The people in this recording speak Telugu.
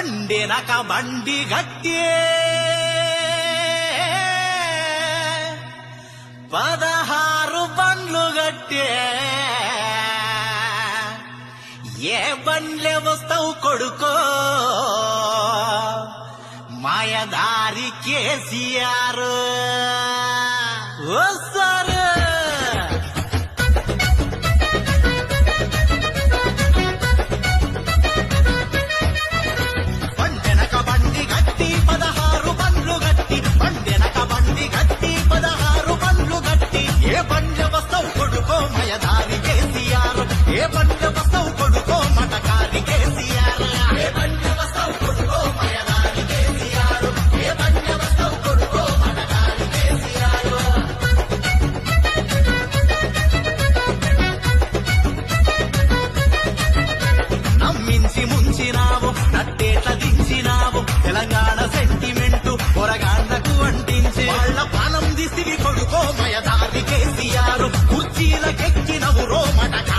బండెనక బండి గట్టే 16 బండ్లు గట్టే ఏ బండ్లే వస్తావు కొడుకో మాయదారి కేసీఆర్ వస్తారు బండెనక బండి గట్టి 16 బండ్లు గట్టి బండెనక బండి గట్టి 16 బండ్లు గట్టి ఏ బండ్ల వస్తావు కొడుకో మాయదారి కేసీఆర్ ఏ బండ్ల వస్తావు కొడుకో మటకారి కేసీఆర్ ఏ బండ్ల వస్తావు కొడుకో మాయదారి కేసీఆర్ ఏ బండ్ల వస్తావు కొడుకో మటకారి కేసీఆర్ నమ్మించి ముంచినావు నట్టేట్ల దించినావు తెలంగాణ సెంటిమెంటు పొరగాండ్లకు అంటించి వాళ్ళ పానం దిసివి కొడుకో మయదారి కేసీఆర్ కుర్చీలకెక్కినవు రో మటక